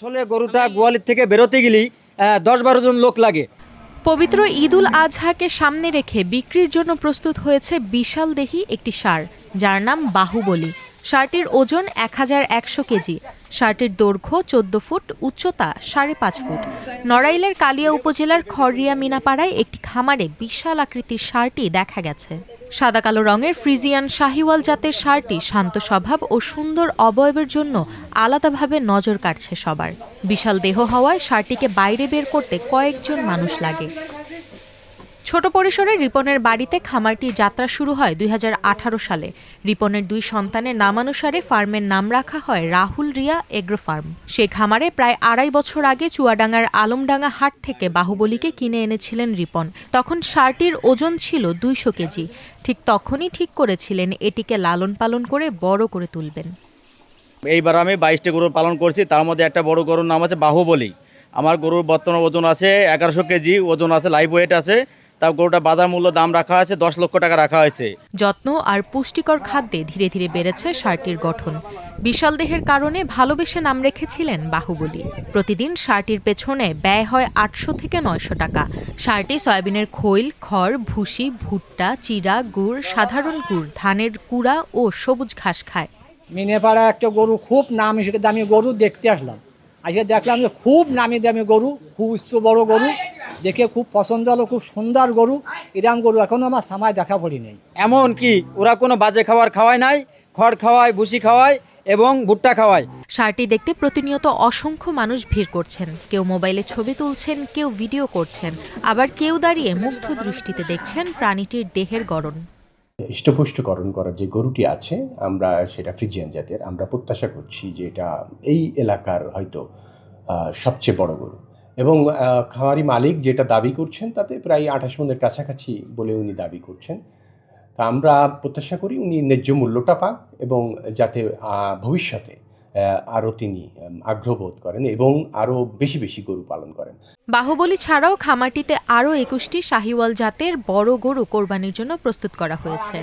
আসলে গরুটা গোয়ালির থেকে বেরোতে গেলেই 10-12 জন লোক লাগে। পবিত্র ঈদুল আজহাকে সামনে রেখে বিক্রির জন্য প্রস্তুত হয়েছে বিশাল দেহী একটি ষাঁড়, যার নাম বাহুবলী। ষাঁড়টির ওজন 1100 কেজি। ষাঁড়টির দৈর্ঘ্য 14 ফুট, উচ্চতা 5.5 ফুট। নড়াইলের কালিয়া উপজেলার খড়রিয়া মিনাপাড়ায় একটি খামারে বিশাল আকৃতির ষাঁড়টি দেখা গেছে। সাদা কালো রঙের ফ্রিজিয়ান শাহিওয়াল জাতের ষাঁড়টি শান্ত স্বভাব ও সুন্দর অবয়বের জন্য আলাদাভাবে নজর কাটছে সবার। বিশাল দেহ হওয়ায় ষাঁড়টিকে বাইরে বের করতে কয়েকজন মানুষ লাগে। ছোট পরিসরে রিপনের বাড়িতে খামারটির যাত্রা শুরু হয় 2018 সালে। রিপনের 2 সন্তানের নামানুসারে ফার্মের নাম রাখা হয় রাহুল রিয়া এগ্রো ফার্ম। সেই খামারে প্রায় 2.5 বছর আগে চুয়াডাঙ্গার আলমডাঙ্গা হাট থেকে বাহুবলীকে কিনে এনেছিলেন রিপন। তখন ষাঁড়টির ওজন ছিল 200 কেজি। ঠিক তখনই ঠিক করেছিলেন এটিকে লালন পালন করে বড় করে তুলবেন। এইবার আমি 22টি গরু পালন করছি, তার মধ্যে একটা বড় গরুর নাম আছে বাহুবলী। আমার গরুর বর্তমান ওজন আছে 1100 কেজি, ওজন আছে, লাইভ ওয়েট আছে। তার গরুটা বাজার মূল্য দাম রাখা আছে 10 লক্ষ টাকা রাখা হয়েছে। যত্ন আর পুষ্টিকর খাদ্যে ধীরে ধীরে বেড়েছে ষাঁড়টির গঠন। বিশাল দেহের কারণে ভালোবেসে নাম রেখেছিলেন বাহুবলী। প্রতিদিন ষাঁড়টির পেছনে ব্যয় হয় 800 থেকে 900 টাকা। ষাঁড়টি সয়াবিনের খৈল, খড়, ভুসি, ভুট্টা, চিরা, গুড়, সাধারণ গুড়, ধানের কুড়া ও সবুজ ঘাস খায়। মিনেপাড়া একটা গরু খুব নামি দামি গরু দেখতে আসলাম। আজকে দেখলাম যে খুব নামি দামি গরু, খুব উচ্চ বড় গরু, দেখে খুব পছন্দ হলো, খুব সুন্দর গরু। এরকম গরু এখনও আমার সামায় দেখা পড়ি নেই। এমন কি ওরা কোনো বাজে খাবার খাওয়ায় নাই, খড় খাওয়ায়, ভুসি খাওয়ায় এবং ভুট্টা খাওয়ায়। ষাঁড়টি দেখতে প্রতিনিয়ত অসংখ্য মানুষ ভিড় করছেন। কেউ মোবাইলে ছবি তুলছেন, কেউ ভিডিও করছেন, আবার কেউ দাঁড়িয়ে মুগ্ধ দৃষ্টিতে দেখছেন প্রাণীটির দেহের গড়ন। হৃষ্টপুষ্টকরণ করা যে গরুটি আছে, আমরা সেটা ফ্রিজিয়ান জাতের। আমরা প্রত্যাশা করছি যে এটা এই এলাকার হয়তো সবচেয়ে বড় গরু, এবং খামারি মালিক যেটা দাবি করছেন তাতে প্রায় 28 মণের কাছাকাছি বলে উনি দাবি করছেন। তা আমরা প্রত্যাশা করি উনি ন্যায্য মূল্যটা পান এবং যাতে ভবিষ্যতে আরও তিনি আগ্রহবোধ করেন এবং আরও বেশি বেশি গরু পালন করেন। বাহুবলী ছাড়াও খামারটিতে আরও 21টি শাহিওয়াল জাতের বড় গরু কোরবানির জন্য প্রস্তুত করা হয়েছে।